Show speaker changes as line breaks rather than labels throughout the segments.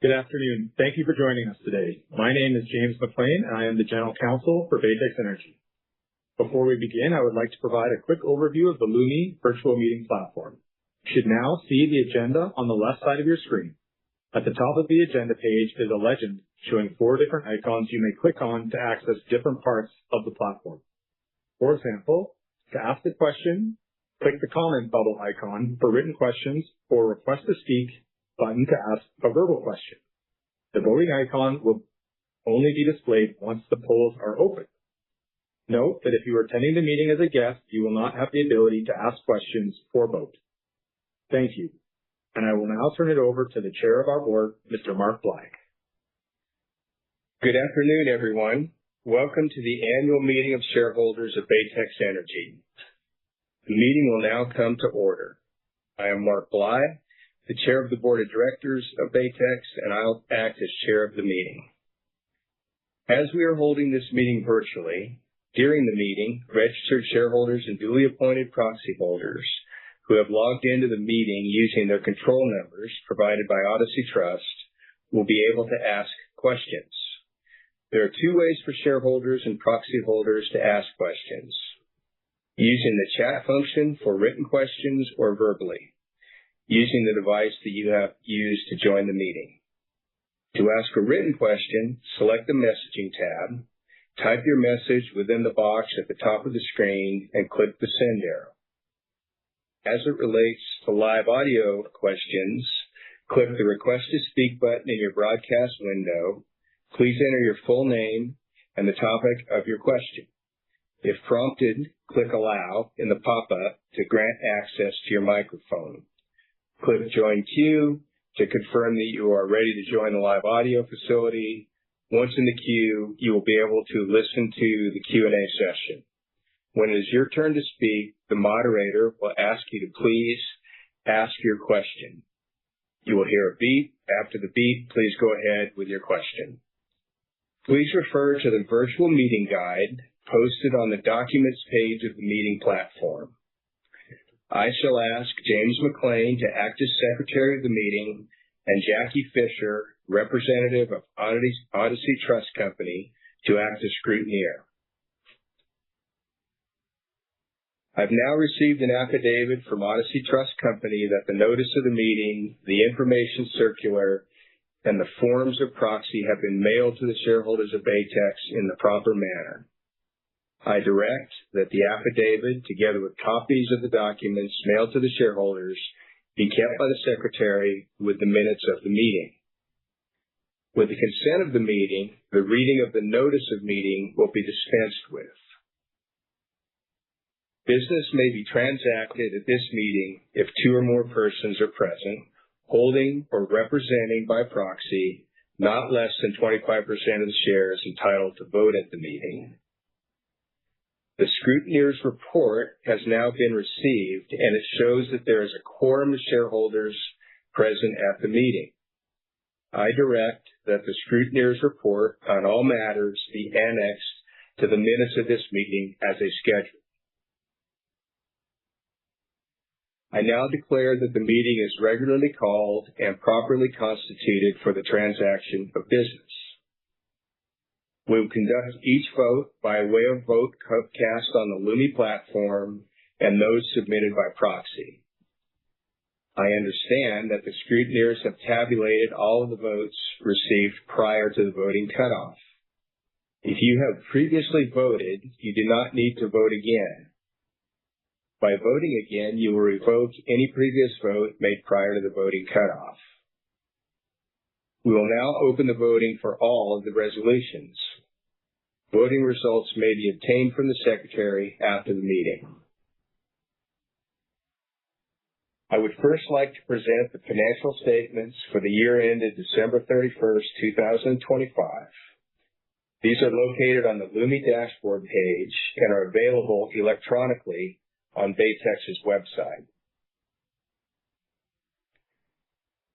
Good afternoon. Thank you for joining us today. My name is James McLean, and I am the General Counsel for Baytex Energy. Before we begin, I would like to provide a quick overview of the Lumi virtual meeting platform. You should now see the agenda on the left side of your screen. At the top of the agenda page is a legend showing 4 different icons you may click on to access different parts of the platform. For example, to ask a question, click the comment bubble icon for written questions or request to speak button to ask a verbal question. The voting icon will only be displayed once the polls are open. Note that if you are attending the meeting as a guest, you will not have the ability to ask questions or vote. Thank you. And I will now turn it over to the Chair of our Board, Mr. Mark Bly.
Good afternoon, everyone. Welcome to the annual meeting of shareholders of Baytex Energy. The meeting will now come to order. I am Mark Bly, the Chair of the Board of Directors of Baytex, and I'll act as Chair of the meeting. As we are holding this meeting virtually, during the meeting, registered shareholders and duly appointed proxy holders who have logged into the meeting using their control numbers provided by Odyssey Trust will be able to ask questions. There are 2 ways for shareholders and proxy holders to ask questions: using the chat function for written questions or verbally, using the device that you have used to join the meeting. To ask a written question, select the messaging tab, type your message within the box at the top of the screen, and click the send arrow. As it relates to live audio questions, click the request to speak button in your broadcast window. Please enter your full name and the topic of your question. If prompted, click allow in the pop-up to grant access to your microphone. Click Join Queue to confirm that you are ready to join the live audio facility. Once in the queue, you will be able to listen to the Q&A session. When it is your turn to speak, the moderator will ask you to please ask your question. You will hear a beep. After the beep, please go ahead with your question. Please refer to the virtual meeting guide posted on the Documents page of the meeting platform. I shall ask James McLean to act as Secretary of the meeting and Jackie Fisher, representative of Odyssey Trust Company, to act as scrutineer. I've now received an affidavit from Odyssey Trust Company that the notice of the meeting, the information circular, and the forms of proxy have been mailed to the shareholders of Baytex in the proper manner. I direct that the affidavit, together with copies of the documents mailed to the shareholders, be kept by the Secretary with the minutes of the meeting. With the consent of the meeting, the reading of the notice of meeting will be dispensed with. Business may be transacted at this meeting if 2 or more persons are present, holding or representing by proxy not less than 25% of the shares entitled to vote at the meeting. The scrutineer's report has now been received, and it shows that there is a quorum of shareholders present at the meeting. I direct that the scrutineer's report on all matters be annexed to the minutes of this meeting as a schedule. I now declare that the meeting is regularly called and properly constituted for the transaction of business. We will conduct each vote by way of vote cast on the Lumi platform and those submitted by proxy. I understand that the scrutineers have tabulated all of the votes received prior to the voting cutoff. If you have previously voted, you do not need to vote again. By voting again, you will revoke any previous vote made prior to the voting cutoff. We will now open the voting for all of the resolutions. Voting results may be obtained from the Secretary after the meeting. I would first like to present the financial statements for the year ended December 31st, 2025. These are located on the Lumi dashboard page and are available electronically on Baytex's website.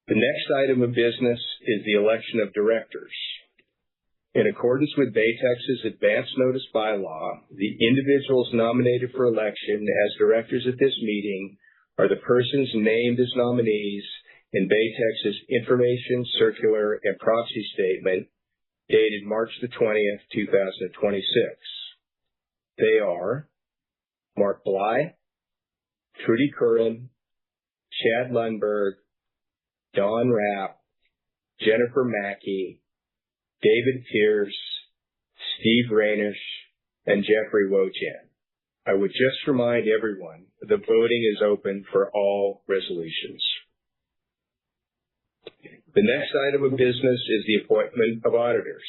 The next item of business is the election of directors. In accordance with Baytex's advance notice bylaw, the individuals nominated for election as directors at this meeting are the persons named as nominees in Baytex's Information Circular and Proxy Statement dated March the 20th, 2026. They are Mark Bly, Trudy Curran, Chad Lundberg, Don Rapp, Jennifer Mackey, David Pierce, Steve Rainish, and Jeffrey Wojchan. I would just remind everyone the voting is open for all resolutions. The next item of business is the appointment of auditors.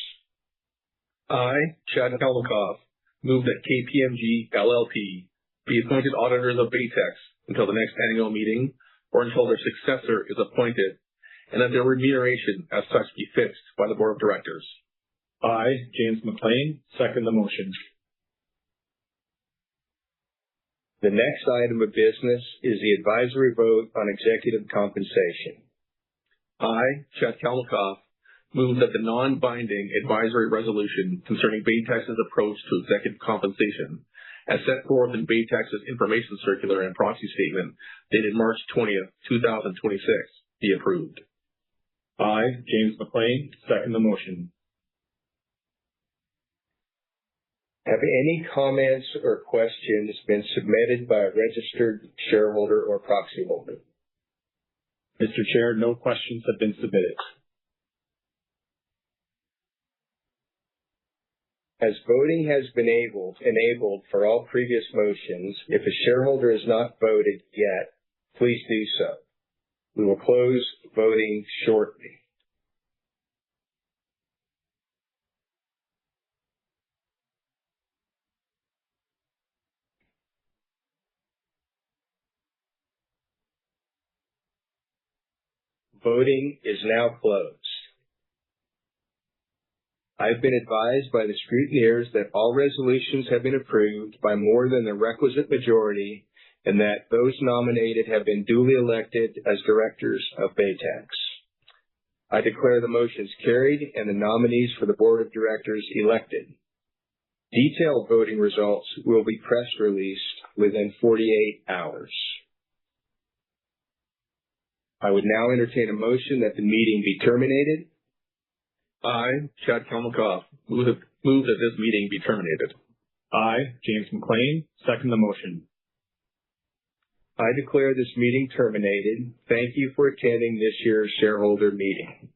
I, Chad Kalmakoff, move that KPMG LLP be appointed auditors of Baytex until the next annual meeting or until their successor is appointed, and that their remuneration as such be fixed by the Board of Directors.
I, James McLean, second the motion.
The next item of business is the advisory vote on executive compensation.
I, Chad Kalmakoff, move that the non-binding advisory resolution concerning Baytex's approach to executive compensation, as set forth in Baytex's Information Circular and Proxy Statement dated March 20th, 2026, be approved.
I, James McLean, second the motion.
Have any comments or questions been submitted by a registered shareholder or proxy holder?
Mr. Chair, no questions have been submitted.
As voting has been enabled for all previous motions, if a shareholder has not voted yet, please do so. We will close voting shortly. Voting is now closed. I've been advised by the scrutineers that all resolutions have been approved by more than the requisite majority and that those nominated have been duly elected as directors of Baytex. I declare the motions carried and the nominees for the Board of Directors elected. Detailed voting results will be press released within 48 hours. I would now entertain a motion that the meeting be terminated.
I, Chad Kalmakoff, move that this meeting be terminated.
I, James McLean, second the motion.
I declare this meeting terminated. Thank you for attending this year's shareholder meeting.